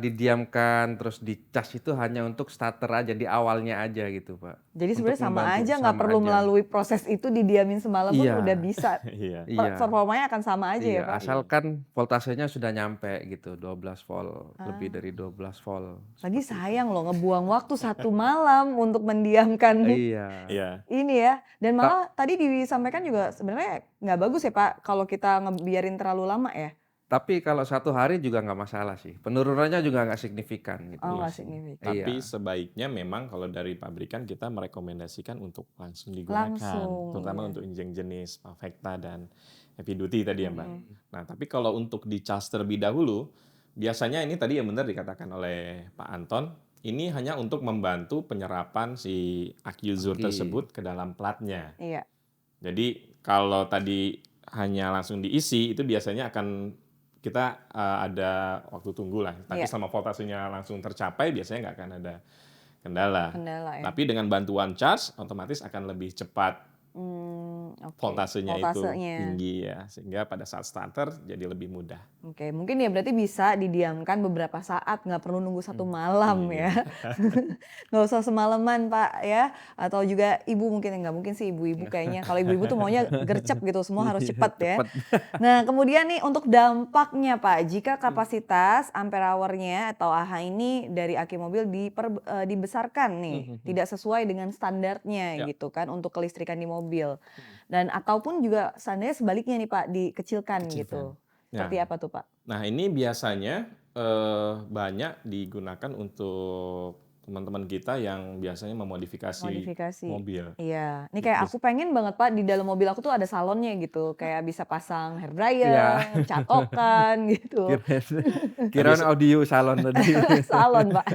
didiamkan terus dicas itu hanya untuk starter aja di awalnya aja gitu, Pak. Jadi Untuk sebenarnya sama membantu, aja, nggak sama perlu aja. melalui proses itu didiamin semalam pun udah Iya, bisa, Iya. iya, performanya akan sama aja ya iya. Pak? Asalkan voltasenya sudah nyampe gitu, 12 volt, lebih Ah, dari 12 volt, lagi seperti itu. sayang loh ngebuang waktu 1 malam untuk mendiamkan Iya. Iya. ini ya, dan Kak, malah tadi disampaikan juga sebenarnya nggak bagus ya Pak kalau kita ngebiarin terlalu lama ya? tapi kalau 1 hari juga nggak masalah sih. Penurunannya juga nggak signifikan gitu Oh loh. nggak signifikan. Tapi Iya, sebaiknya memang kalau dari pabrikan kita merekomendasikan untuk langsung digunakan, Langsung, terutama iya. untuk yang jenis Pavecta dan Heavy Duty tadi ya Mbak. Mhm. Nah, tapi kalau untuk dicas terlebih dahulu, biasanya ini tadi yang benar dikatakan oleh Pak Anton, ini hanya untuk membantu penyerapan si Acuzur aki. tersebut ke dalam platnya. Iya. Jadi kalau tadi hanya langsung diisi, itu biasanya akan kita ada waktu tunggu lah. Tapi Iya. selama voltasenya langsung tercapai, biasanya nggak akan ada kendala. Kendala ya. Tapi dengan bantuan charge, otomatis akan lebih cepat Oke. voltasenya itu Voltasenya. tinggi ya. Sehingga pada saat starter jadi lebih mudah. Oke, mungkin ya berarti bisa didiamkan beberapa saat, nggak perlu nunggu 1 malam Iya. ya. Nggak usah semalaman Pak ya, atau juga ibu mungkin, nggak mungkin sih ibu-ibu kayaknya, kalau ibu-ibu tuh maunya gercep gitu, semua harus Iya, cepat ya. cepet. Nah kemudian nih untuk dampaknya Pak, jika kapasitas ampere hour-nya atau AH ini dari aki mobil dibesarkan nih, tidak sesuai dengan standarnya Ya. gitu kan untuk kelistrikan di mobil. Dan ataupun juga seandainya sebaliknya nih Pak, dikecilkan gitu. Seperti Ya. apa tuh Pak? Nah, ini biasanya banyak digunakan untuk teman-teman kita yang biasanya memodifikasi Modifikasi. mobil. Iya, ini kayak aku pengen banget Pak di dalam mobil aku tuh ada salonnya gitu, kayak bisa pasang hair dryer, Iya. catokan gitu. Kirain audio salon tadi. Salon Pak.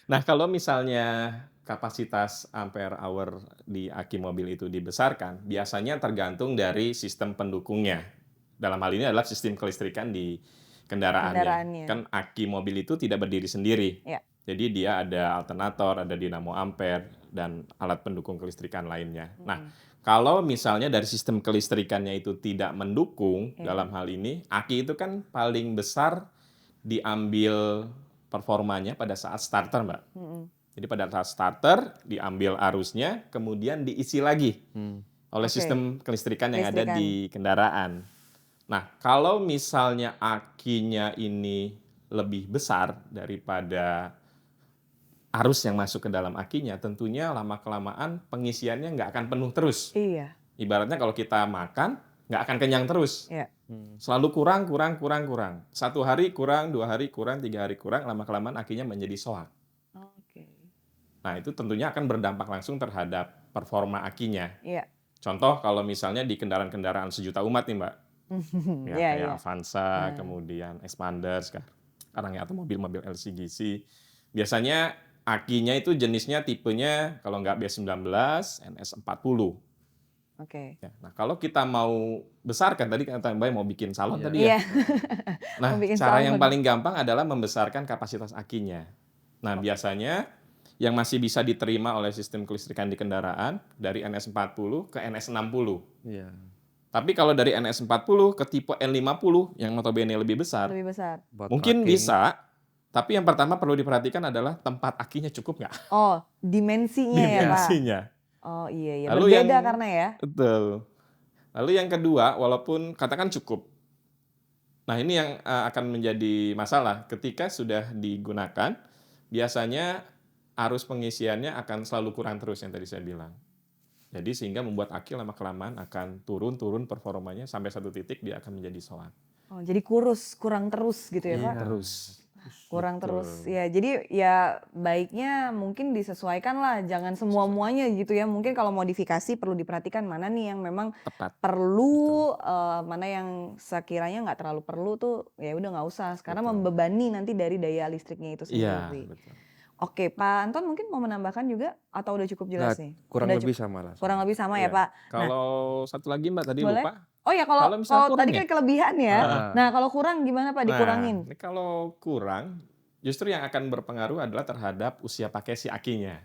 Nah, kalau misalnya kapasitas ampere hour di aki mobil itu dibesarkan, biasanya tergantung dari sistem pendukungnya. Dalam hal ini adalah sistem kelistrikan di kendaraannya. Kendaraannya. Kan aki mobil itu tidak berdiri sendiri. Ya. Jadi dia ada alternator, ada dinamo ampere, dan alat pendukung kelistrikan lainnya. Nah, kalau misalnya dari sistem kelistrikannya itu tidak mendukung dalam hal ini, aki itu kan paling besar diambil performanya pada saat starter, Mbak. Jadi pada saat starter diambil arusnya, kemudian diisi lagi oleh Oke. sistem kelistrikan yang ada Kelistrikan. di kendaraan. Nah, kalau misalnya akinya ini lebih besar daripada arus yang masuk ke dalam akinya, tentunya lama-kelamaan pengisiannya nggak akan penuh terus. Iya. Ibaratnya kalau kita makan, nggak akan kenyang terus. Iya. Selalu kurang. 1 hari kurang, 2 hari kurang, 3 hari kurang, lama-kelamaan akinya menjadi soak. Oke. Nah, itu tentunya akan berdampak langsung terhadap performa akinya. Iya. Contoh kalau misalnya di kendaraan-kendaraan sejuta umat nih, Mbak. Ya, Iya, kayak iya. Avanza, kemudian Expander sekarang ya, atau mobil-mobil LCGC. Biasanya akinya itu jenisnya tipenya kalau nggak B19, NS40. Oke. Ya, nah, kalau kita mau besarkan, tadi kata Mbak mau bikin salon tadi ya. Iya. Nah, Mau bikin cara yang salon. paling gampang adalah membesarkan kapasitas akinya. Nah, biasanya yang masih bisa diterima oleh sistem kelistrikan di kendaraan dari NS40 ke NS60. Iya. Tapi kalau dari NS40 ke tipe N50 yang notabene lebih besar, Lebih besar. Buat mungkin tracking. bisa, tapi yang pertama perlu diperhatikan adalah tempat akinya cukup nggak? Oh, dimensinya ya Pak. Dimensinya. Oh iya, iya. Lalu Berbeda yang- karena ya. Betul. Lalu yang kedua, walaupun katakan cukup. Nah, ini yang akan menjadi masalah. Ketika sudah digunakan, biasanya arus pengisiannya akan selalu kurang terus yang tadi saya bilang. Jadi sehingga membuat aki lama-kelamaan akan turun performanya sampai satu titik dia akan menjadi soak. Oh, jadi kurang terus gitu ya Pak. Terus. kurang terus Betul. ya. Jadi ya baiknya mungkin disesuaikan lah, jangan semua-muanya gitu ya. Mungkin kalau modifikasi perlu diperhatikan mana nih yang memang Tepat, betul. perlu, mana yang sekiranya nggak terlalu perlu tuh ya udah nggak usah, karena Betul. membebani nanti dari daya listriknya itu Iya, sendiri. betul. Oke, Pak Anton mungkin mau menambahkan juga atau udah cukup jelas Nggak, nih? kurang Udah lebih sama lah. kurang lebih sama ya, Iya. Pak? Nah, Kalau satu lagi Mbak tadi boleh? lupa, Oh ya kalau kalau misalnya kurang tadi ya? kan kelebihan ya. Heeh. Nah, kalau kurang gimana Pak Nah, dikurangin? ini kalau kurang, justru yang akan berpengaruh adalah terhadap usia pakai si akinya.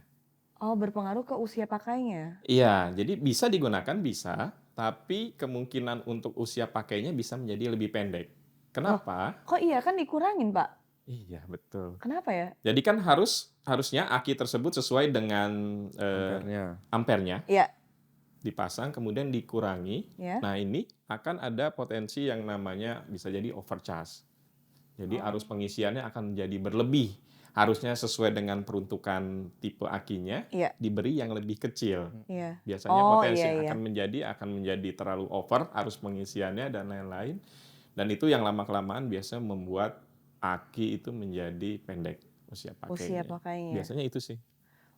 Oh, berpengaruh ke usia pakainya. Iya, jadi bisa digunakan bisa, tapi kemungkinan untuk usia pakainya bisa menjadi lebih pendek. Loh, Kenapa? kok iya kan dikurangin, Pak? Iya, betul. Kenapa ya? Jadi kan harusnya aki tersebut sesuai dengan Ampernya. ampernya Iya, dipasang kemudian dikurangi. ya. Nah, ini akan ada potensi yang namanya bisa jadi overcharge. Jadi arus pengisiannya akan menjadi berlebih. Harusnya sesuai dengan peruntukan tipe akinya, Iya, diberi yang lebih kecil. iya. Biasanya Oh, potensi iya, iya. akan menjadi terlalu over arus pengisiannya dan lain-lain. Dan itu yang lama-kelamaan biasa membuat aki itu menjadi pendek usia Usia pakainya. pakainya. Biasanya itu sih.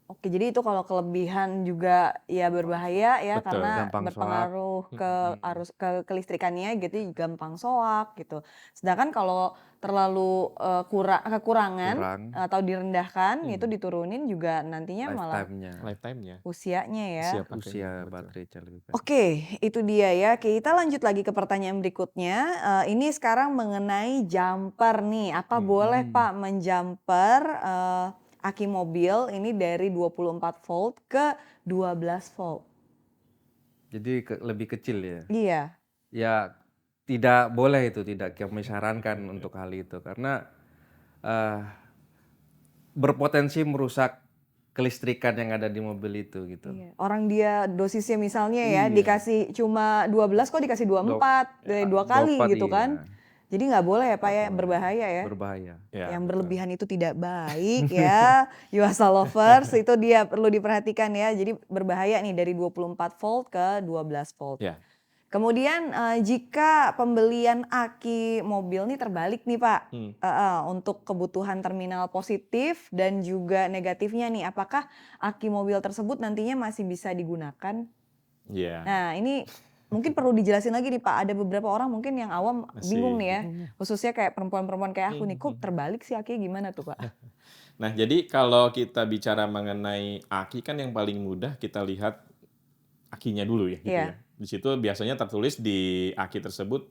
Oke, jadi itu kalau kelebihan juga ya berbahaya ya, Betul. karena Gampang soak. berpengaruh ke arus ke kelistrikannya gitu, gampang soak gitu. Sedangkan kalau terlalu kekurangan Kurang. atau direndahkan itu diturunin juga nantinya malah Lifetime-nya. Lifetime-nya. usianya ya. Usia pakainya. Usia betul. baterai lebih pendek. Oke, itu dia ya. Kita lanjut lagi ke pertanyaan berikutnya. Ini sekarang mengenai jumper nih. Apa boleh Pak menjumper aki mobil ini dari 24 volt ke 12 volt? Jadi lebih kecil ya. Iya, Ya tidak boleh itu, tidak kami sarankan untuk hal itu karena eh, berpotensi merusak kelistrikan yang ada di mobil itu gitu. iya. Orang dia dosisnya misalnya ya Iya. dikasih cuma 12 kok dikasih 24, dua kali 24, gitu iya. kan. Jadi nggak boleh ya Pak ya, Boleh. berbahaya ya. Berbahaya. Ya, Yang betul. berlebihan itu tidak baik ya. Yuasa lovers itu dia perlu diperhatikan ya. Jadi berbahaya nih dari 24 volt ke 12 volt. Ya. Kemudian jika pembelian aki mobil nih terbalik nih Pak. Untuk kebutuhan terminal positif dan juga negatifnya nih. Apakah aki mobil tersebut nantinya masih bisa digunakan? Iya. Nah ini mungkin perlu dijelasin lagi nih Pak, ada beberapa orang mungkin yang awam Masih bingung nih ya, khususnya kayak perempuan-perempuan kayak aku nih, kok terbalik sih akinya gimana tuh Pak? Nah, jadi kalau kita bicara mengenai aki kan yang paling mudah kita lihat akinya dulu ya gitu Iya. ya. Di situ biasanya tertulis di aki tersebut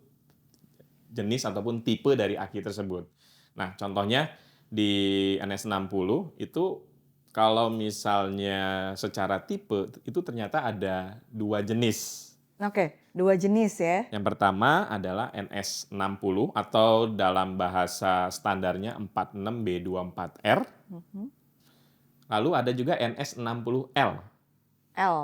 jenis ataupun tipe dari aki tersebut. Nah, contohnya di NS60 itu kalau misalnya secara tipe itu ternyata ada 2 jenis. Oke, 2 jenis ya. Yang pertama adalah NS60 atau dalam bahasa standarnya 46B24R. Lalu ada juga NS60L. L.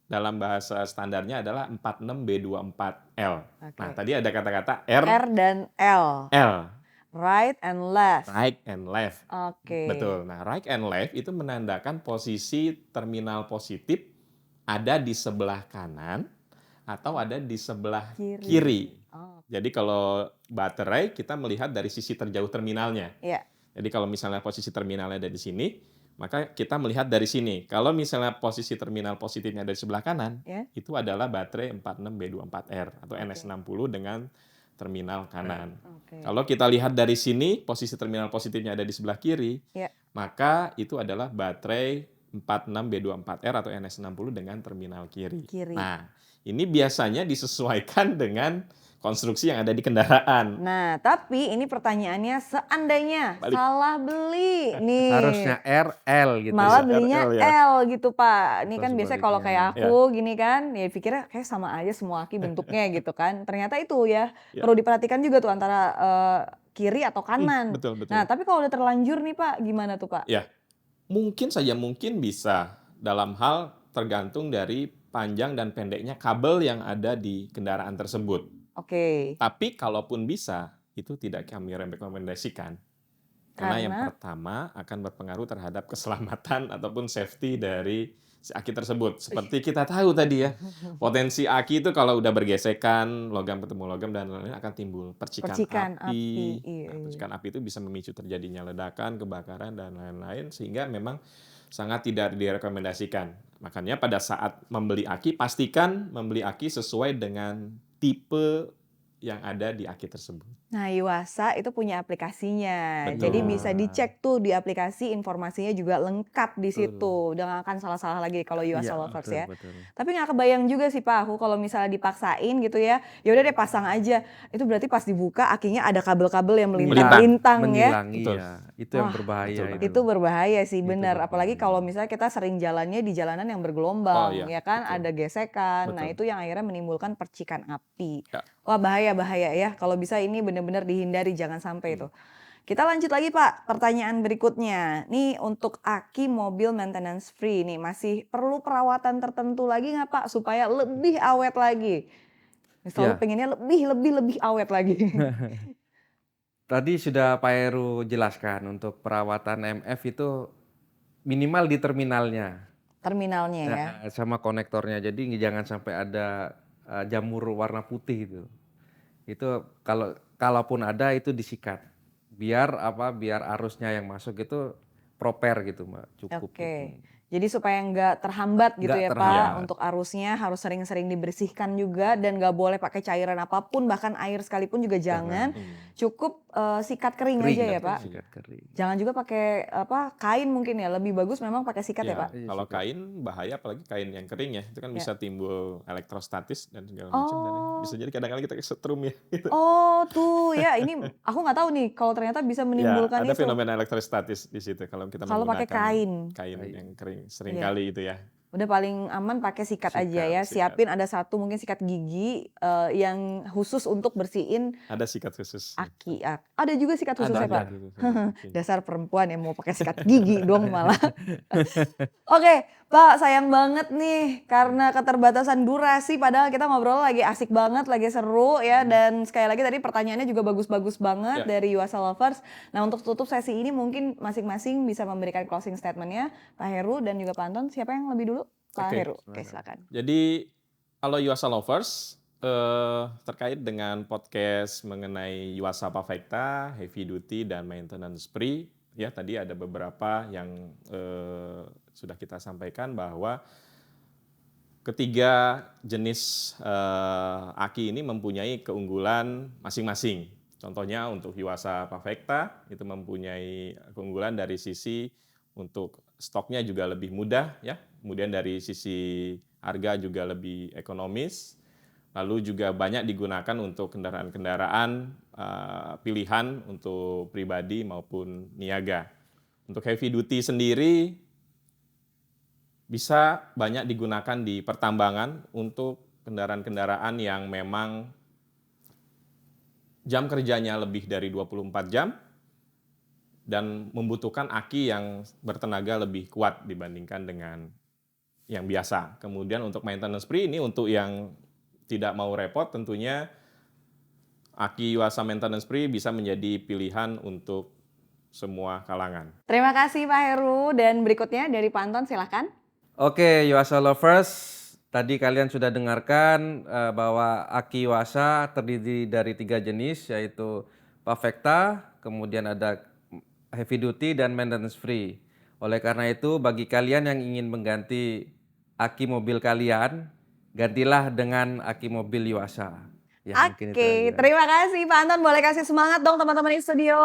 Dalam bahasa standarnya adalah 46B24L. Oke. Nah, tadi ada kata-kata R, R dan L, L, right and left. right and left. Oke. Betul. Nah, right and left itu menandakan posisi terminal positif ada di sebelah kanan atau ada di sebelah kiri. Oh, Jadi kalau baterai kita melihat dari sisi terjauh terminalnya. iya. Jadi kalau misalnya posisi terminalnya ada di sini, maka kita melihat dari sini. Kalau misalnya posisi terminal positifnya ada di sebelah kanan, Ya. itu adalah baterai 46B24R atau NS60 dengan terminal kanan. Oke. Kalau kita lihat dari sini, posisi terminal positifnya ada di sebelah kiri, Ya. maka itu adalah baterai 46B24R atau NS60 dengan terminal kiri. Kiri. Nah, ini biasanya disesuaikan dengan konstruksi yang ada di kendaraan. Nah, tapi ini pertanyaannya seandainya Balik. salah beli nih. Harusnya RL gitu. Malah ya. belinya RL ya. L gitu Pak. Ini Atau kan biasanya kalau sebaliknya. kayak aku gini kan, ya pikirnya kayak sama aja semua aki bentuknya gitu kan. Ternyata itu ya, Ya. perlu diperhatikan juga tuh antara kiri atau kanan. Betul, betul. Nah, tapi kalau udah terlanjur nih Pak, gimana tuh Pak? Ya, mungkin bisa dalam hal tergantung dari panjang dan pendeknya kabel yang ada di kendaraan tersebut. Oke. Tapi kalaupun bisa, itu tidak kami rekomendasikan. Karena yang Karena? pertama akan berpengaruh terhadap keselamatan ataupun safety dari si aki tersebut. Seperti kita tahu tadi ya, potensi aki itu kalau udah bergesekan, logam ketemu logam dan lain-lain akan timbul percikan api. Iya, Nah, percikan api itu bisa memicu terjadinya ledakan, kebakaran dan lain-lain, sehingga memang sangat tidak direkomendasikan. Makanya pada saat membeli aki, pastikan membeli aki sesuai dengan tipe yang ada di aki tersebut. Nah, Yuasa itu punya aplikasinya. Betul. Jadi bisa dicek tuh di aplikasi, informasinya juga lengkap di Betul. situ. Udah nggak akan salah-salah lagi kalau Yuasa Iya, Lovers betul, ya. betul. Tapi nggak kebayang juga sih Pak, aku kalau misalnya dipaksain gitu ya, ya udah deh pasang aja. Itu berarti pas dibuka akinya ada kabel-kabel yang melintang-lintang ya. Menyilang, Betul. iya. Itu yang Wah, berbahaya betul. Itu berbahaya sih, Itu benar. Apalagi berbahaya. kalau misalnya kita sering jalannya di jalanan yang bergelombang, Oh, iya, ya kan, betul. ada gesekan. Nah, Betul. itu yang akhirnya menimbulkan percikan api. Ya. Wah, bahaya ya. Kalau bisa ini benar-benar dihindari, jangan sampai itu. Kita lanjut lagi Pak, pertanyaan berikutnya. Nih untuk aki mobil maintenance free nih, masih perlu perawatan tertentu lagi nggak Pak supaya lebih awet lagi? Selalu Ya. pengennya lebih awet lagi. Tadi sudah Pak Heru jelaskan untuk perawatan MF itu minimal di terminalnya. Terminalnya ya. Sama konektornya. Jadi jangan sampai ada jamur warna putih itu. Itu kalaupun ada itu disikat. Biar arusnya yang masuk itu proper gitu Mbak, cukup. Oke. Gitu. Jadi supaya nggak terhambat gitu Nggak ya Pak, terhambat. untuk arusnya harus sering-sering dibersihkan juga dan nggak boleh pakai cairan apapun, bahkan air sekalipun juga jangan. Cukup sikat kering aja ya Pak. Sikat kering. Jangan juga pakai kain mungkin ya, lebih bagus memang pakai sikat ya Pak. Kalau kain bahaya, apalagi kain yang kering ya, itu kan bisa timbul elektrostatis dan segala macam. Dan bisa jadi kadang-kadang kita kesetrum ya. Gitu. Oh tuh ya, ini aku nggak tahu nih kalau ternyata bisa menimbulkan ada itu. fenomena elektrostatis di situ kalau kita Kalau pakai menggunakan kain. yang kering seringkali itu ya. Udah paling aman pakai sikat aja ya. Sikat. Siapin ada satu mungkin sikat gigi yang khusus untuk bersihin Ada sikat khusus. aki. Ada juga sikat khusus ya Pak? Ada. Dasar perempuan yang mau pakai sikat gigi dong malah. Oke Pak, sayang banget nih karena keterbatasan durasi, padahal kita ngobrol lagi asik banget, lagi seru ya, dan sekali lagi tadi pertanyaannya juga bagus-bagus banget dari Yuasa Lovers. Nah, untuk tutup sesi ini mungkin masing-masing bisa memberikan closing statement-nya, Pak Heru dan juga Pak Anton. Siapa yang lebih dulu? Pak Heru. Oke, silakan. Jadi kalau Yuasa Lovers terkait dengan podcast mengenai Yuasa Pavecta, heavy duty dan maintenance free, ya tadi ada beberapa yang sudah kita sampaikan bahwa ketiga jenis aki ini mempunyai keunggulan masing-masing. Contohnya untuk Yuasa Pavecta itu mempunyai keunggulan dari sisi untuk stoknya juga lebih mudah ya. Kemudian dari sisi harga juga lebih ekonomis. Lalu juga banyak digunakan untuk kendaraan-kendaraan pilihan untuk pribadi maupun niaga. Untuk heavy duty sendiri bisa banyak digunakan di pertambangan untuk kendaraan-kendaraan yang memang jam kerjanya lebih dari 24 jam dan membutuhkan aki yang bertenaga lebih kuat dibandingkan dengan yang biasa. Kemudian untuk maintenance free ini untuk yang tidak mau repot, tentunya aki Yuasa maintenance free bisa menjadi pilihan untuk semua kalangan. Terima kasih Pak Heru, dan berikutnya dari Pak Anton silahkan. Oke, Yuasa Lovers, tadi kalian sudah dengarkan bahwa aki Yuasa terdiri dari 3 jenis, yaitu Pavecta, kemudian ada heavy duty dan maintenance free. Oleh karena itu, bagi kalian yang ingin mengganti aki mobil kalian, gantilah dengan aki mobil Yuasa. Ya, mungkin itu Oke, aja. terima kasih Pak Anton. Boleh kasih semangat dong teman-teman di studio.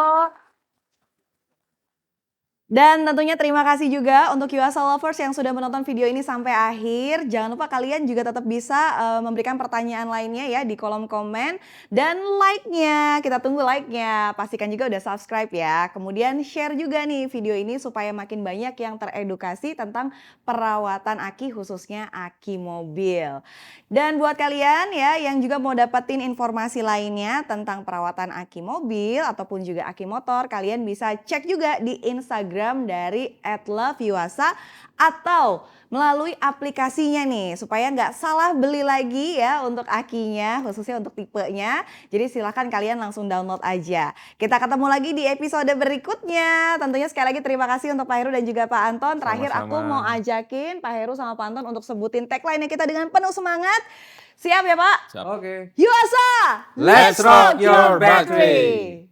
Dan tentunya terima kasih juga untuk Yuasa Lovers yang sudah menonton video ini sampai akhir. Jangan lupa kalian juga tetap bisa memberikan pertanyaan lainnya ya di kolom komen. Dan like-nya, kita tunggu like-nya. Pastikan juga udah subscribe ya. Kemudian share juga nih video ini supaya makin banyak yang teredukasi tentang perawatan aki, khususnya aki mobil. Dan buat kalian ya yang juga mau dapetin informasi lainnya tentang perawatan aki mobil ataupun juga aki motor, kalian bisa cek juga di Instagram Instagram dari @loveyuasa atau melalui aplikasinya nih supaya nggak salah beli lagi ya untuk akinya, khususnya untuk tipenya. Jadi silahkan kalian langsung download aja. Kita ketemu lagi di episode berikutnya. Tentunya sekali lagi terima kasih untuk Pak Heru dan juga Pak Anton. Terakhir Sama-sama. aku mau ajakin Pak Heru sama Pak Anton untuk sebutin tagline kita dengan penuh semangat. Siap ya Pak? Siap. Oke. Yuasa! Let's rock your battery!